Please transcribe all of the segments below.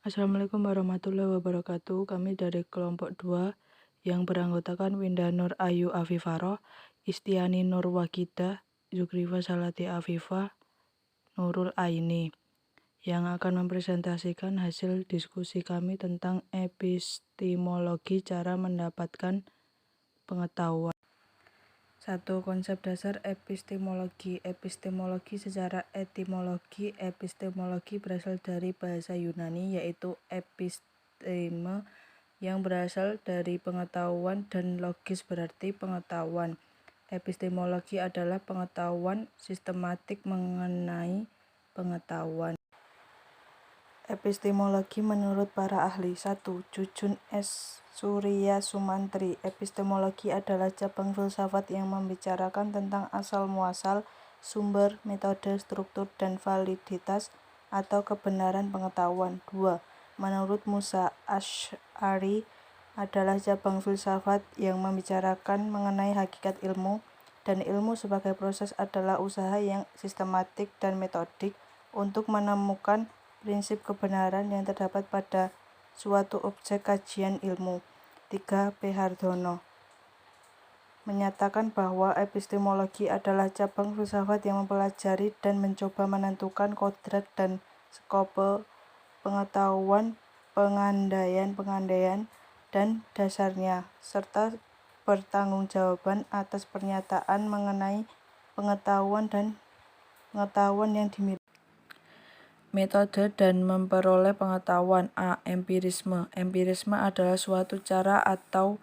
Assalamualaikum warahmatullahi wabarakatuh. Kami dari kelompok 2 yang beranggotakan Winda Nur Ayu Afifaroh, Istiani Nur Wagidah, Zukrifa Salati Afifah, Nurul Aini, yang akan mempresentasikan hasil diskusi kami tentang epistemologi cara mendapatkan pengetahuan. 1. Konsep dasar epistemologi. Epistemologi secara etimologi. Epistemologi berasal dari bahasa Yunani yaitu episteme yang berasal dari pengetahuan dan logis berarti pengetahuan. Epistemologi adalah pengetahuan sistematik mengenai pengetahuan. Epistemologi menurut para ahli. 1. Jujun S. Surya Sumantri. Epistemologi adalah cabang filsafat yang membicarakan tentang asal-muasal, sumber, metode, struktur, dan validitas atau kebenaran pengetahuan. 2. Menurut Musa Asy'ari adalah cabang filsafat yang membicarakan mengenai hakikat ilmu, dan ilmu sebagai proses adalah usaha yang sistematik dan metodik untuk menemukan prinsip kebenaran yang terdapat pada suatu objek kajian ilmu. 3. P. Hardono menyatakan bahwa epistemologi adalah cabang filsafat yang mempelajari dan mencoba menentukan kodrat dan skope pengetahuan, pengandaian, dan dasarnya, serta pertanggungjawaban atas pernyataan mengenai pengetahuan yang dimiliki. Metode dan memperoleh pengetahuan. A. Empirisme. Empirisme adalah suatu cara atau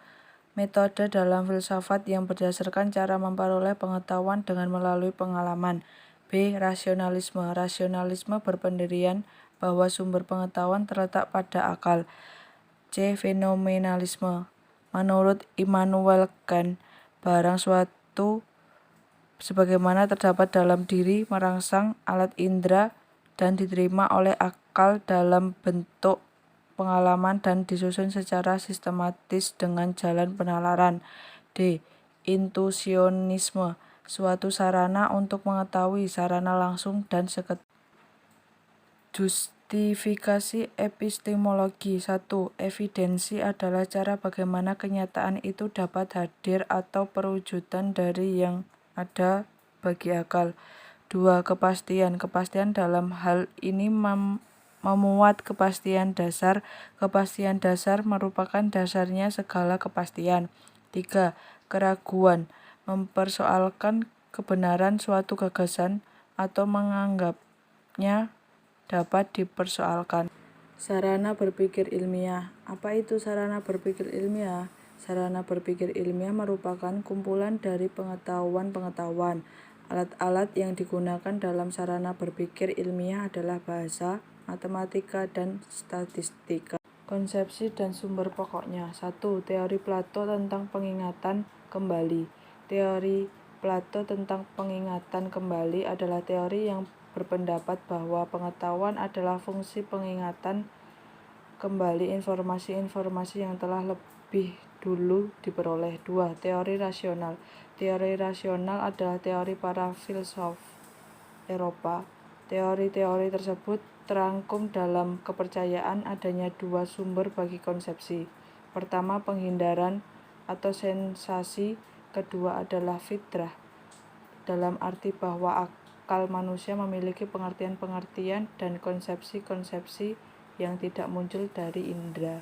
metode dalam filsafat yang berdasarkan cara memperoleh pengetahuan dengan melalui pengalaman. B. Rasionalisme. Rasionalisme berpendirian bahwa sumber pengetahuan terletak pada akal. C. Fenomenalisme. Menurut Immanuel Kant, barang suatu sebagaimana terdapat dalam diri merangsang alat indera dan diterima oleh akal dalam bentuk pengalaman dan disusun secara sistematis dengan jalan penalaran. D. Intuisionisme. Suatu sarana untuk mengetahui, sarana langsung dan seketika. Justifikasi epistemologi. 1. Evidensi adalah cara bagaimana kenyataan itu dapat hadir atau perwujudan dari yang ada bagi akal. 2. Kepastian. Kepastian dalam hal ini memuat kepastian dasar. Kepastian dasar merupakan dasarnya segala kepastian. 3. Keraguan. Mempersoalkan kebenaran suatu gagasan atau menganggapnya dapat dipersoalkan. Sarana berpikir ilmiah. Apa itu sarana berpikir ilmiah? Sarana berpikir ilmiah merupakan kumpulan dari pengetahuan-pengetahuan. Alat-alat yang digunakan dalam sarana berpikir ilmiah adalah bahasa, matematika, dan statistika. Konsepsi dan sumber pokoknya. 1. Teori Plato tentang pengingatan kembali. Teori Plato tentang pengingatan kembali adalah teori yang berpendapat bahwa pengetahuan adalah fungsi pengingatan kembali informasi-informasi yang telah lebih dulu diperoleh. 2. Teori rasional. Teori rasional adalah teori para filsuf Eropa. Teori-teori tersebut terangkum dalam kepercayaan adanya dua sumber bagi konsepsi. Pertama, penghindaran atau sensasi. Kedua adalah fitrah, dalam arti bahwa akal manusia memiliki pengertian-pengertian dan konsepsi-konsepsi yang tidak muncul dari indera.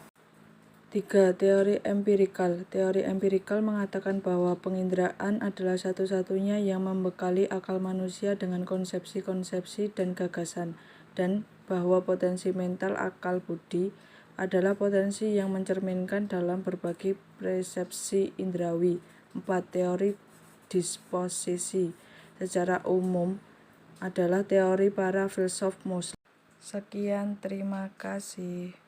3. Teori empirikal. Teori empirikal mengatakan bahwa penginderaan adalah satu-satunya yang membekali akal manusia dengan konsepsi-konsepsi dan gagasan, dan bahwa potensi mental akal budi adalah potensi yang mencerminkan dalam berbagai persepsi indrawi. 4. Teori disposisi. Secara umum adalah teori para filsuf Muslim. Sekian, terima kasih.